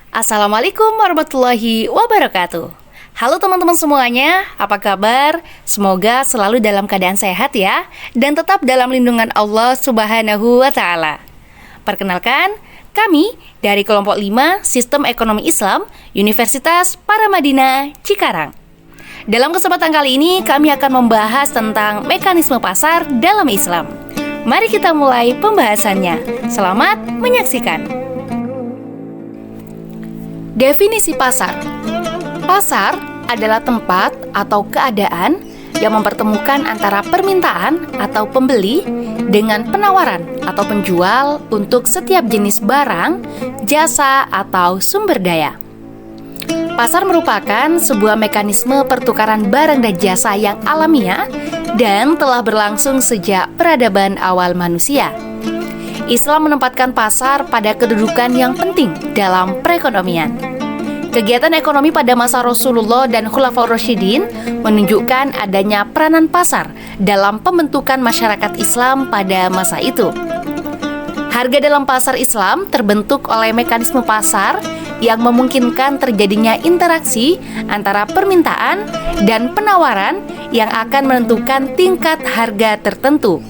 Assalamualaikum warahmatullahi wabarakatuh. Halo teman-teman semuanya, apa kabar? Semoga selalu dalam keadaan sehat ya, dan tetap dalam lindungan Allah Subhanahu wa Ta'ala. Perkenalkan, kami dari kelompok 5 Sistem Ekonomi Islam Universitas Paramadina Cikarang. Dalam kesempatan kali ini kami akan membahas tentang mekanisme pasar dalam Islam. Mari kita mulai pembahasannya. Selamat menyaksikan. Definisi pasar. Pasar adalah tempat atau keadaan yang mempertemukan antara permintaan atau pembeli dengan penawaran atau penjual untuk setiap jenis barang, jasa, atau sumber daya. Pasar merupakan sebuah mekanisme pertukaran barang dan jasa yang alamiah dan telah berlangsung sejak peradaban awal manusia. Islam menempatkan pasar pada kedudukan yang penting dalam perekonomian. Kegiatan ekonomi pada masa Rasulullah dan Khulafaur Rasyidin menunjukkan adanya peranan pasar dalam pembentukan masyarakat Islam pada masa itu. Harga dalam pasar Islam terbentuk oleh mekanisme pasar yang memungkinkan terjadinya interaksi antara permintaan dan penawaran yang akan menentukan tingkat harga tertentu.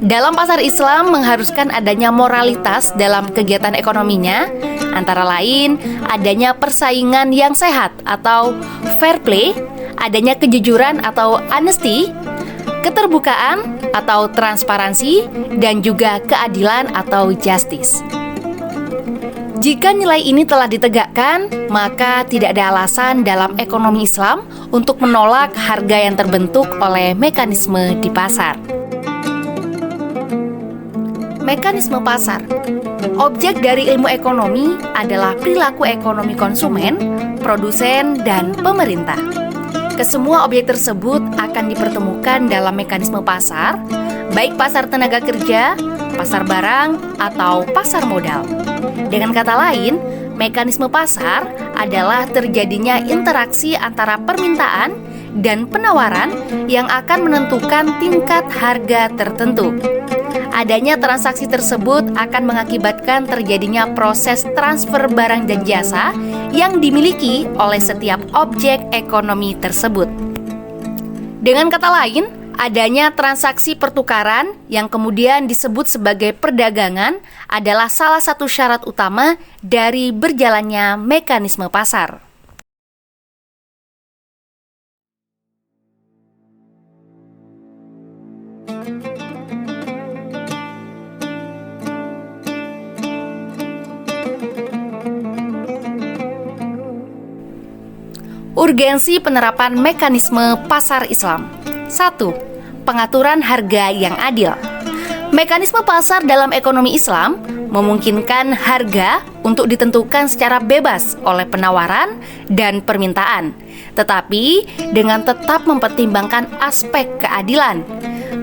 Dalam pasar Islam mengharuskan adanya moralitas dalam kegiatan ekonominya, antara lain adanya persaingan yang sehat atau fair play, adanya kejujuran atau honesty, keterbukaan atau transparansi, dan juga keadilan atau justice. Jika nilai ini telah ditegakkan, maka tidak ada alasan dalam ekonomi Islam untuk menolak harga yang terbentuk oleh mekanisme di pasar. Mekanisme pasar. Objek dari ilmu ekonomi adalah perilaku ekonomi konsumen, produsen, dan pemerintah. Kesemua objek tersebut akan dipertemukan dalam mekanisme pasar, baik pasar tenaga kerja, pasar barang, atau pasar modal. Dengan kata lain, mekanisme pasar adalah terjadinya interaksi antara permintaan dan penawaran yang akan menentukan tingkat harga tertentu. Adanya transaksi tersebut akan mengakibatkan terjadinya proses transfer barang dan jasa yang dimiliki oleh setiap objek ekonomi tersebut. Dengan kata lain, adanya transaksi pertukaran yang kemudian disebut sebagai perdagangan adalah salah satu syarat utama dari berjalannya mekanisme pasar. Urgensi penerapan mekanisme pasar Islam. 1. Pengaturan harga yang adil. Mekanisme pasar dalam ekonomi Islam memungkinkan harga untuk ditentukan secara bebas oleh penawaran dan permintaan, tetapi dengan tetap mempertimbangkan aspek keadilan.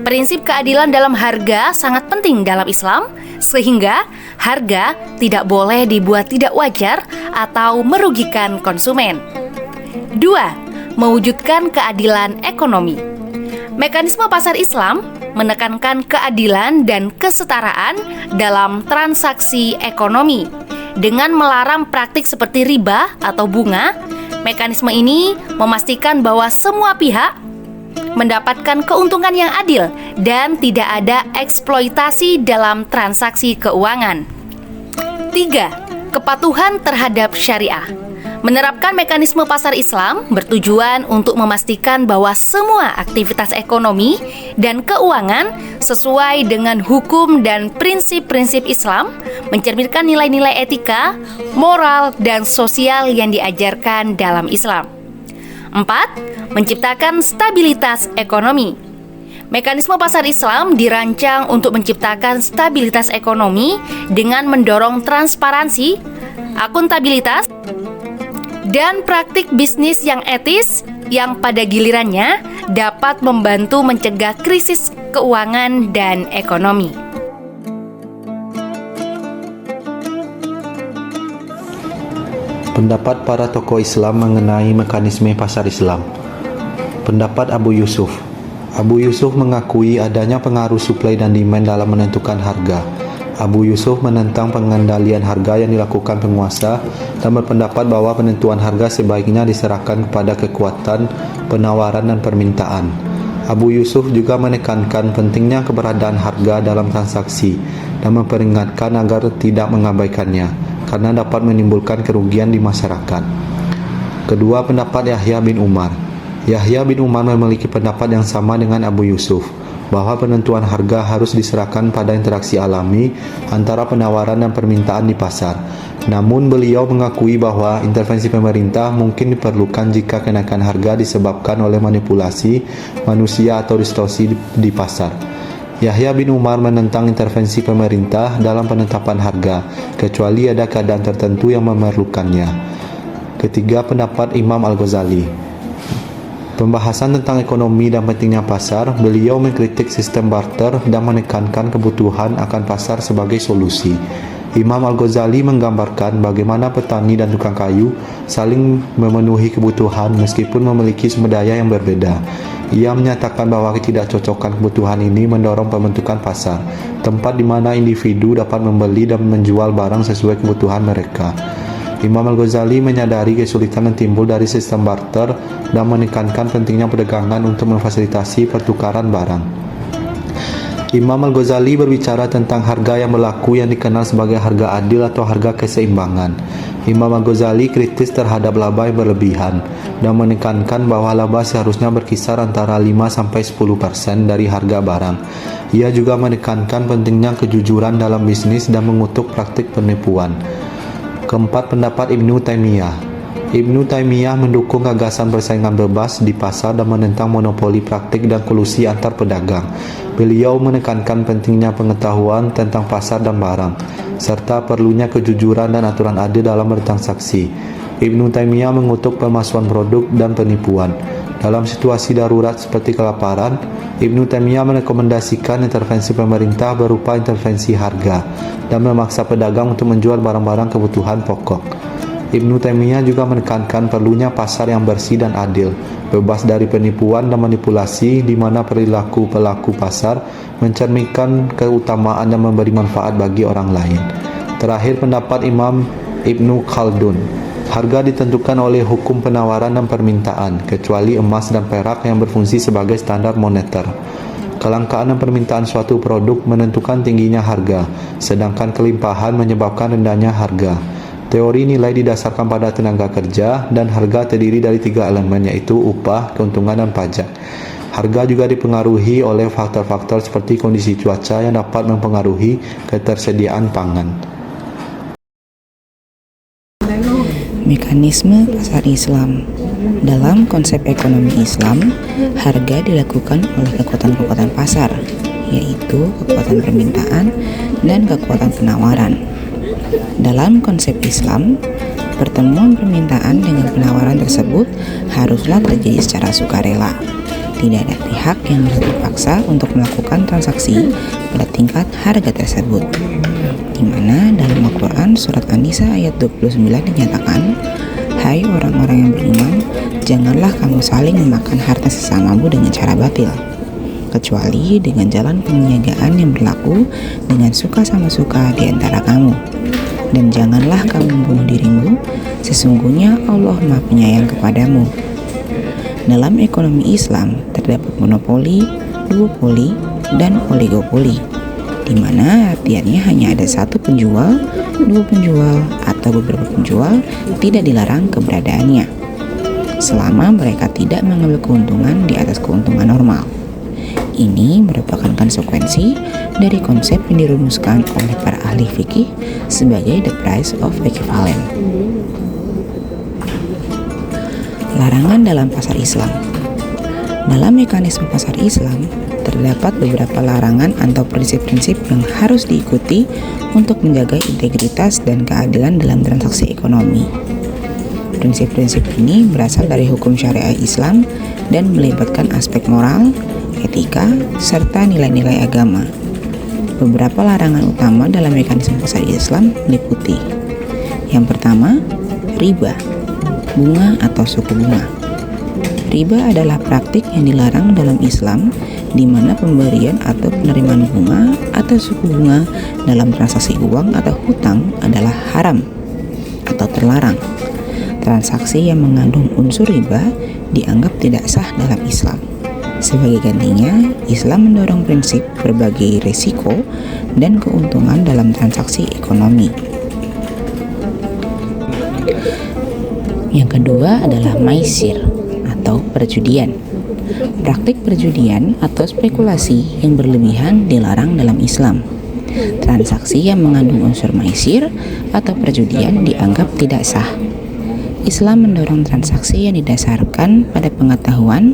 Prinsip keadilan dalam harga sangat penting dalam Islam, sehingga harga tidak boleh dibuat tidak wajar atau merugikan konsumen. 2. Mewujudkan keadilan ekonomi. Mekanisme pasar Islam menekankan keadilan dan kesetaraan dalam transaksi ekonomi. Dengan melarang praktik seperti riba atau bunga, mekanisme ini memastikan bahwa semua pihak mendapatkan keuntungan yang adil dan tidak ada eksploitasi dalam transaksi keuangan. 3. Kepatuhan terhadap syariah. Menerapkan mekanisme pasar Islam bertujuan untuk memastikan bahwa semua aktivitas ekonomi dan keuangan sesuai dengan hukum dan prinsip-prinsip Islam, mencerminkan nilai-nilai etika, moral, dan sosial yang diajarkan dalam Islam. 4. Menciptakan stabilitas ekonomi. Mekanisme pasar Islam dirancang untuk menciptakan stabilitas ekonomi dengan mendorong transparansi, akuntabilitas, dan praktik bisnis yang etis yang pada gilirannya dapat membantu mencegah krisis keuangan dan ekonomi. Pendapat para tokoh Islam mengenai mekanisme pasar Islam. Pendapat Abu Yusuf. Abu Yusuf mengakui adanya pengaruh suplai dan demand dalam menentukan harga. Abu Yusuf menentang pengendalian harga yang dilakukan penguasa dan berpendapat bahwa penentuan harga sebaiknya diserahkan kepada kekuatan penawaran dan permintaan. Abu Yusuf juga menekankan pentingnya keberadaan harga dalam transaksi dan memperingatkan agar tidak mengabaikannya karena dapat menimbulkan kerugian di masyarakat. Kedua, pendapat Yahya bin Umar. Yahya bin Umar memiliki pendapat yang sama dengan Abu Yusuf, bahwa penentuan harga harus diserahkan pada interaksi alami antara penawaran dan permintaan di pasar. Namun beliau mengakui bahwa intervensi pemerintah mungkin diperlukan jika kenaikan harga disebabkan oleh manipulasi manusia atau distorsi di pasar. Yahya bin Umar menentang intervensi pemerintah dalam penetapan harga, kecuali ada keadaan tertentu yang memerlukannya. Ketiga, pendapat Imam Al-Ghazali. Pembahasan tentang ekonomi dan pentingnya pasar, beliau mengkritik sistem barter dan menekankan kebutuhan akan pasar sebagai solusi. Imam Al-Ghazali menggambarkan bagaimana petani dan tukang kayu saling memenuhi kebutuhan meskipun memiliki sumber daya yang berbeda. Ia menyatakan bahwa ketidakcocokan kebutuhan ini mendorong pembentukan pasar, tempat di mana individu dapat membeli dan menjual barang sesuai kebutuhan mereka. Imam Al-Ghazali menyadari kesulitan yang timbul dari sistem barter dan menekankan pentingnya perdagangan untuk memfasilitasi pertukaran barang. Imam Al-Ghazali berbicara tentang harga yang berlaku yang dikenal sebagai harga adil atau harga keseimbangan. Imam Al-Ghazali kritis terhadap laba yang berlebihan dan menekankan bahwa laba seharusnya berkisar antara 5-10% dari harga barang. Ia juga menekankan pentingnya kejujuran dalam bisnis dan mengutuk praktik penipuan. Keempat, pendapat Ibnu Taimiyah. Ibnu Taimiyah mendukung gagasan persaingan bebas di pasar dan menentang monopoli praktik dan kolusi antar pedagang. Beliau menekankan pentingnya pengetahuan tentang pasar dan barang, serta perlunya kejujuran dan aturan adil dalam bertransaksi. Ibnu Taimiyah mengutuk pemalsuan produk dan penipuan. Dalam situasi darurat seperti kelaparan, Ibnu Taimiyah merekomendasikan intervensi pemerintah berupa intervensi harga dan memaksa pedagang untuk menjual barang-barang kebutuhan pokok. Ibnu Taimiyah juga menekankan perlunya pasar yang bersih dan adil, bebas dari penipuan dan manipulasi, di mana perilaku pelaku pasar mencerminkan keutamaan dan memberi manfaat bagi orang lain. Terakhir, pendapat Imam Ibnu Khaldun. Harga ditentukan oleh hukum penawaran dan permintaan, kecuali emas dan perak yang berfungsi sebagai standar moneter. Kelangkaan dan permintaan suatu produk menentukan tingginya harga, sedangkan kelimpahan menyebabkan rendahnya harga. Teori nilai didasarkan pada tenaga kerja, dan harga terdiri dari 3 elemen, yaitu upah, keuntungan, dan pajak. Harga juga dipengaruhi oleh faktor-faktor seperti kondisi cuaca yang dapat mempengaruhi ketersediaan pangan. Mekanisme pasar Islam. Dalam konsep ekonomi Islam, harga dilakukan oleh kekuatan-kekuatan pasar, yaitu kekuatan permintaan dan kekuatan penawaran. Dalam konsep Islam, pertemuan permintaan dengan penawaran tersebut haruslah terjadi secara sukarela. Tidak ada pihak yang harus dipaksa untuk melakukan transaksi pada tingkat harga tersebut. Di mana dalam Al-Quran surat An-Nisa ayat 29 dinyatakan, "Hai orang-orang yang beriman, janganlah kamu saling memakan harta sesamamu dengan cara batil, kecuali dengan jalan penyiagaan yang berlaku dengan suka sama suka di antara kamu. Dan janganlah kamu membunuh dirimu, sesungguhnya Allah Maha Penyayang kepadamu." Dalam ekonomi Islam terdapat monopoli, duopoli, dan oligopoli, di mana artiannya hanya ada satu penjual, dua penjual, atau beberapa penjual, tidak dilarang keberadaannya, selama mereka tidak mengambil keuntungan di atas keuntungan normal. Ini merupakan konsekuensi dari konsep yang dirumuskan oleh para ahli fikih sebagai the price of equivalent. Larangan dalam pasar Islam. Dalam mekanisme pasar Islam, terdapat beberapa larangan atau prinsip-prinsip yang harus diikuti untuk menjaga integritas dan keadilan dalam transaksi ekonomi. Prinsip-prinsip ini berasal dari hukum syariah Islam dan melibatkan aspek moral, etika, serta nilai-nilai agama. Beberapa larangan utama dalam mekanisme pasar Islam meliputi: yang pertama, riba, bunga atau suku bunga. Riba adalah praktik yang dilarang dalam Islam, di mana pemberian atau penerimaan bunga atau suku bunga dalam transaksi uang atau hutang adalah haram atau terlarang. Transaksi yang mengandung unsur riba dianggap tidak sah dalam Islam. Sebagai gantinya, Islam mendorong prinsip berbagi risiko dan keuntungan dalam transaksi ekonomi. Yang kedua adalah maisir atau perjudian. Praktik perjudian atau spekulasi yang berlebihan dilarang dalam Islam. Transaksi yang mengandung unsur maisir atau perjudian dianggap tidak sah. Islam mendorong transaksi yang didasarkan pada pengetahuan,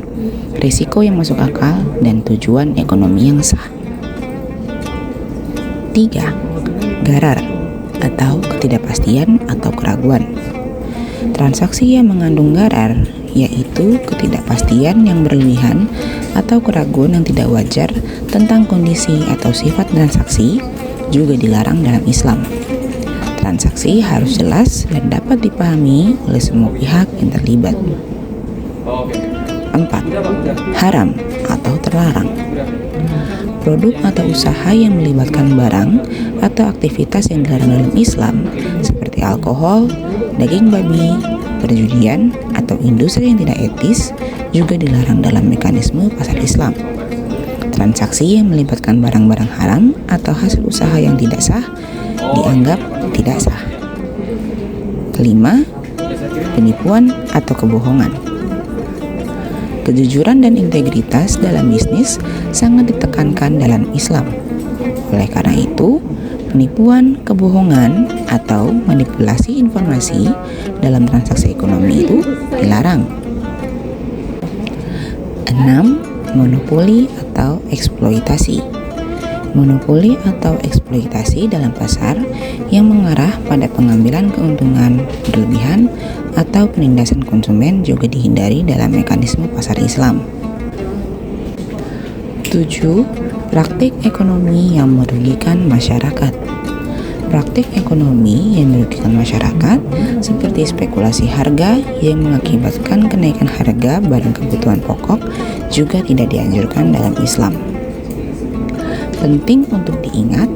risiko yang masuk akal, dan tujuan ekonomi yang sah. 3. Gharar atau ketidakpastian atau keraguan. Transaksi yang mengandung gharar yaitu ketidakpastian yang berlebihan atau keraguan yang tidak wajar tentang kondisi atau sifat transaksi juga dilarang dalam Islam. Transaksi harus jelas dan dapat dipahami oleh semua pihak yang terlibat. 4. Haram atau terlarang. Produk atau usaha yang melibatkan barang atau aktivitas yang dilarang dalam Islam seperti alkohol, daging babi, perjudian, atau industri yang tidak etis juga dilarang dalam mekanisme pasar Islam. Transaksi yang melibatkan barang-barang haram atau hasil usaha yang tidak sah dianggap tidak sah. 5. Penipuan atau kebohongan. Kejujuran dan integritas dalam bisnis sangat ditekankan dalam Islam. Oleh karena itu, penipuan, kebohongan, atau manipulasi informasi dalam transaksi ekonomi itu dilarang. 6. Monopoli atau eksploitasi. Monopoli atau eksploitasi dalam pasar yang mengarah pada pengambilan keuntungan berlebihan atau penindasan konsumen juga dihindari dalam mekanisme pasar Islam. 7. Praktik ekonomi yang merugikan masyarakat. Praktik ekonomi yang merugikan masyarakat seperti spekulasi harga yang mengakibatkan kenaikan harga barang kebutuhan pokok juga tidak dianjurkan dalam Islam. Penting untuk diingat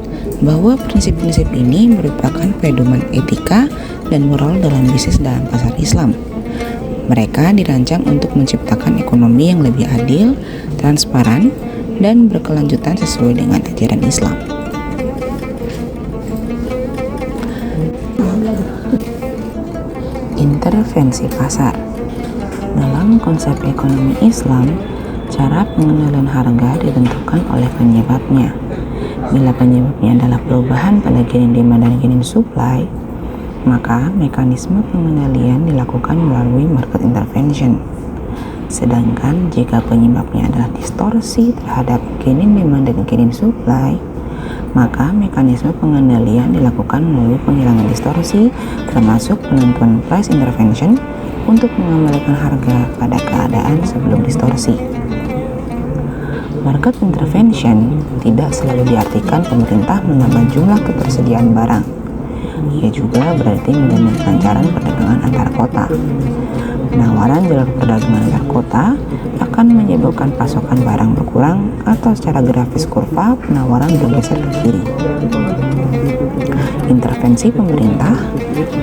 bahwa prinsip-prinsip ini merupakan pedoman etika dan moral dalam bisnis dalam pasar Islam. Mereka dirancang untuk menciptakan ekonomi yang lebih adil, transparan, dan berkelanjutan sesuai dengan ajaran Islam. Intervensi pasar. Dalam konsep ekonomi Islam, cara pengendalian harga ditentukan oleh penyebabnya. Bila penyebabnya adalah perubahan pada genin demand dan genin supply, maka mekanisme pengendalian dilakukan melalui market intervention. Sedangkan jika penyebabnya adalah distorsi terhadap genin demand dan genin supply, maka mekanisme pengendalian dilakukan melalui penghilangan distorsi, termasuk penentuan price intervention untuk mengembalikan harga pada keadaan sebelum distorsi. Market intervention tidak selalu diartikan pemerintah menambah jumlah ketersediaan barang. Ia juga berarti menjamin kelancaran perdagangan antar kota. Penawaran jalur perdagangan antar kota akan menyebabkan pasokan barang berkurang atau secara grafis kurva penawaran bergeser ke kiri. Intervensi pemerintah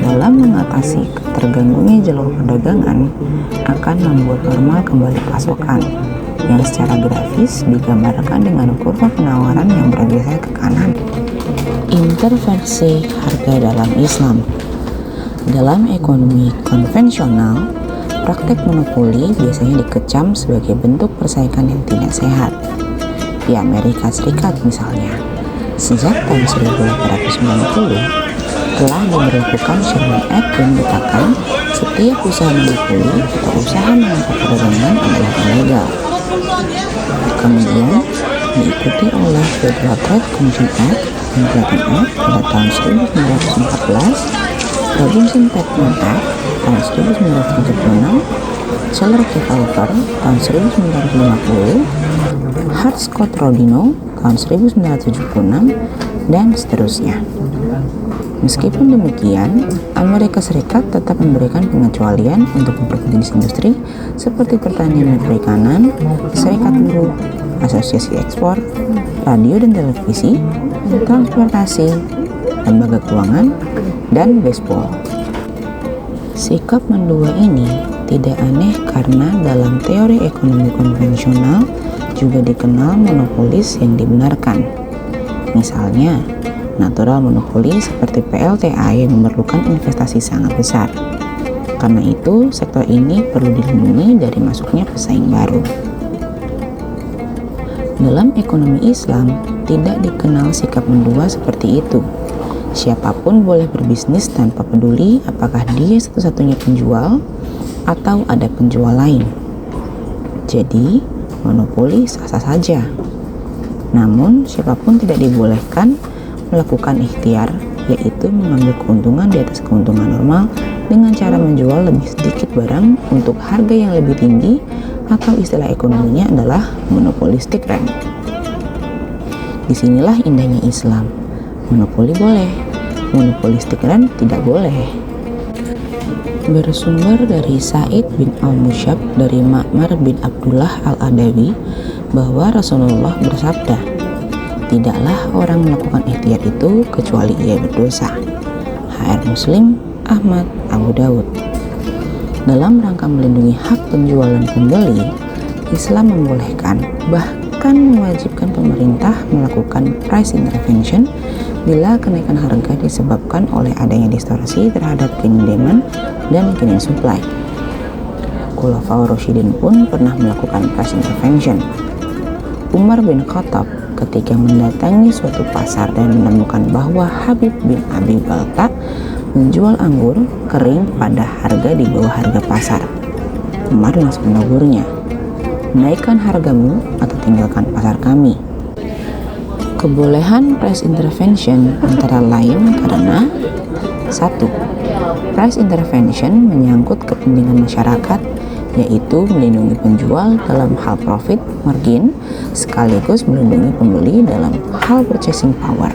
dalam mengatasi terganggunya jalur perdagangan akan membuat normal kembali pasokan, yang secara grafis digambarkan dengan kurva penawaran yang bergeser ke kanan. Intervensi harga dalam Islam. Dalam ekonomi konvensional, praktek monopoli biasanya dikecam sebagai bentuk persaingan yang tidak sehat. Di Amerika Serikat misalnya, sejak tahun 1890 telah diberlakukan Sherman Act yang menyatakan setiap usaha monopoli atau usaha menangkap perdagangan adalah ilegal. Kemudian diikuti oleh Federal Trade Commission Act dan Clayton Act pada tahun 1914, Robinson Patman Act tahun 1976, Shiller-Kefauver tahun 1950, Hart-Scott-Rodino tahun 1976, dan seterusnya. Meskipun demikian, Amerika Serikat tetap memberikan pengecualian untuk beberapa jenis industri seperti pertanian dan perikanan, serikat buruh, asosiasi ekspor, radio dan televisi, transportasi, lembaga keuangan, dan baseball. Sikap mendua ini tidak aneh karena dalam teori ekonomi konvensional juga dikenal monopolis yang dibenarkan. Misalnya, natural monopoli seperti PLTA yang memerlukan investasi sangat besar. Karena itu, sektor ini perlu dilindungi dari masuknya pesaing baru. Dalam ekonomi Islam, tidak dikenal sikap mendua seperti itu. Siapapun boleh berbisnis tanpa peduli apakah dia satu-satunya penjual atau ada penjual lain. Jadi, monopoli sah-sah saja. Namun, siapapun tidak dibolehkan melakukan ikhtiar, yaitu mengambil keuntungan di atas keuntungan normal dengan cara menjual lebih sedikit barang untuk harga yang lebih tinggi, atau istilah ekonominya adalah monopolistic rent. Disinilah indahnya Islam. Monopoli boleh, monopolistic rent tidak boleh. Bersumber dari Sa'id bin al-Musyab dari Ma'mar bin Abdullah al-Adawi bahwa Rasulullah bersabda, "Tidaklah orang melakukan ikhtiar itu kecuali ia berdosa." HR Muslim, Ahmad, Abu Dawud. Dalam rangka melindungi hak penjual dan pembeli, Islam membolehkan, bahkan mewajibkan pemerintah melakukan price intervention bila kenaikan harga disebabkan oleh adanya distorsi terhadap demand dan supply. Khulafaur Rasyidin pun pernah melakukan price intervention. Umar bin Khattab ketika mendatangi suatu pasar dan menemukan bahwa Habib bin Abi Balta menjual anggur kering pada harga di bawah harga pasar. Umar langsung menegurnya, "Naikkan hargamu atau tinggalkan pasar kami." Kebolehan price intervention antara lain karena 1. Price intervention menyangkut kepentingan masyarakat, yaitu melindungi penjual dalam hal profit margin sekaligus melindungi pembeli dalam hal purchasing power.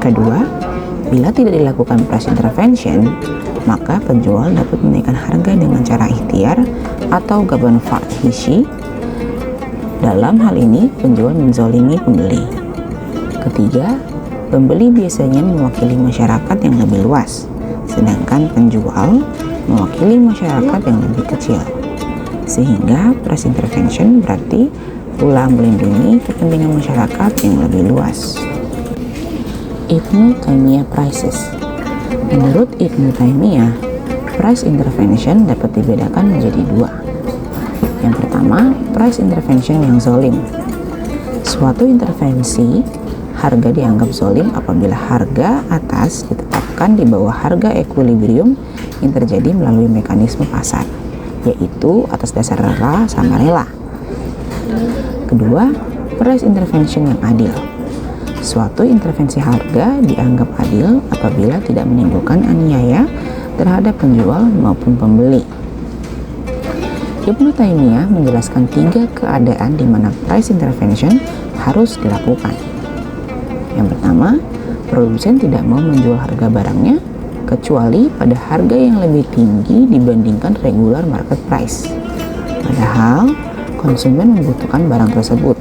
Kedua, bila tidak dilakukan price intervention, maka penjual dapat menaikkan harga dengan cara ikhtiar atau gaban fahishi. Dalam hal ini, penjual menzalimi pembeli. Ketiga, pembeli biasanya mewakili masyarakat yang lebih luas, sedangkan penjual mewakili masyarakat yang lebih kecil. Sehingga price intervention berarti pula melindungi kepentingan masyarakat yang lebih luas. Ibnu Taimiyah Prices. Menurut Ibnu Taimiyah, price intervention dapat dibedakan menjadi dua. Yang pertama, price intervention yang zalim. Suatu intervensi harga dianggap zalim apabila harga atas ditetapkan di bawah harga equilibrium yang terjadi melalui mekanisme pasar, yaitu atas dasar rela sama rela. Kedua, price intervention yang adil. Suatu intervensi harga dianggap adil apabila tidak menimbulkan aniaya terhadap penjual maupun pembeli. Ibnu Taimiyah menjelaskan 3 keadaan di mana price intervention harus dilakukan. Yang pertama, produsen tidak mau menjual harga barangnya kecuali pada harga yang lebih tinggi dibandingkan regular market price, padahal konsumen membutuhkan barang tersebut.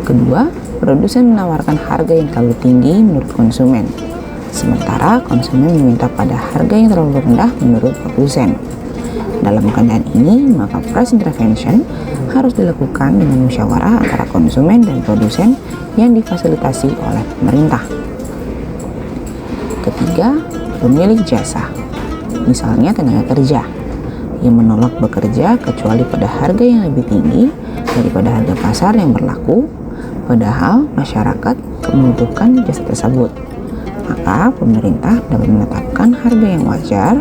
Kedua, produsen menawarkan harga yang terlalu tinggi menurut konsumen, sementara konsumen meminta pada harga yang terlalu rendah menurut produsen. Dalam keadaan ini, maka price intervention harus dilakukan dengan musyawarah antara konsumen dan produsen yang difasilitasi oleh pemerintah. Ketiga, pemilik jasa, misalnya tenaga kerja, yang menolak bekerja kecuali pada harga yang lebih tinggi daripada harga pasar yang berlaku, padahal masyarakat membutuhkan jasa tersebut. Maka pemerintah dapat menetapkan harga yang wajar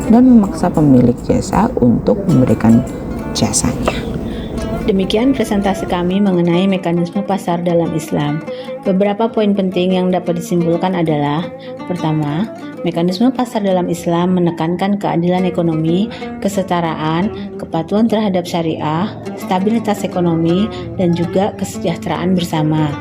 dan memaksa pemilik jasa untuk memberikan jasanya. Demikian presentasi kami mengenai mekanisme pasar dalam Islam. Beberapa poin penting yang dapat disimpulkan adalah: pertama, mekanisme pasar dalam Islam menekankan keadilan ekonomi, kesetaraan, kepatuhan terhadap syariah, stabilitas ekonomi, dan juga kesejahteraan bersama.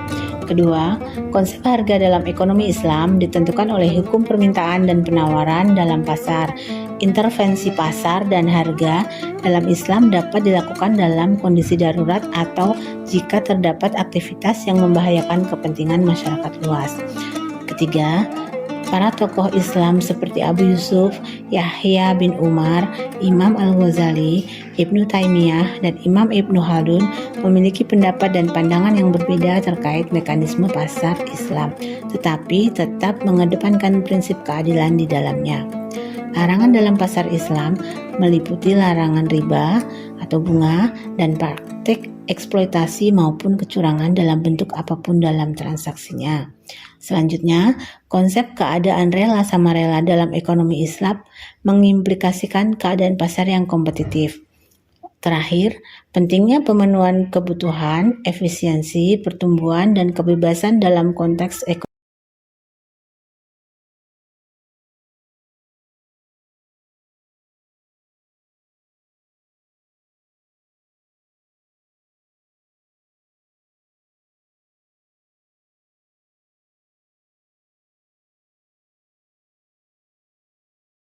Kedua, konsep harga dalam ekonomi Islam ditentukan oleh hukum permintaan dan penawaran dalam pasar. Intervensi pasar dan harga dalam Islam dapat dilakukan dalam kondisi darurat atau jika terdapat aktivitas yang membahayakan kepentingan masyarakat luas. Ketiga, para tokoh Islam seperti Abu Yusuf, Yahya bin Umar, Imam Al-Ghazali, Ibnu Taimiyah, dan Imam Ibnu Khaldun memiliki pendapat dan pandangan yang berbeda terkait mekanisme pasar Islam, tetapi tetap mengedepankan prinsip keadilan di dalamnya. Larangan dalam pasar Islam meliputi larangan riba atau bunga dan praktik eksploitasi maupun kecurangan dalam bentuk apapun dalam transaksinya. Selanjutnya, konsep keadaan rela sama rela dalam ekonomi Islam mengimplikasikan keadaan pasar yang kompetitif. Terakhir, pentingnya pemenuhan kebutuhan, efisiensi, pertumbuhan, dan kebebasan dalam konteks ekonomi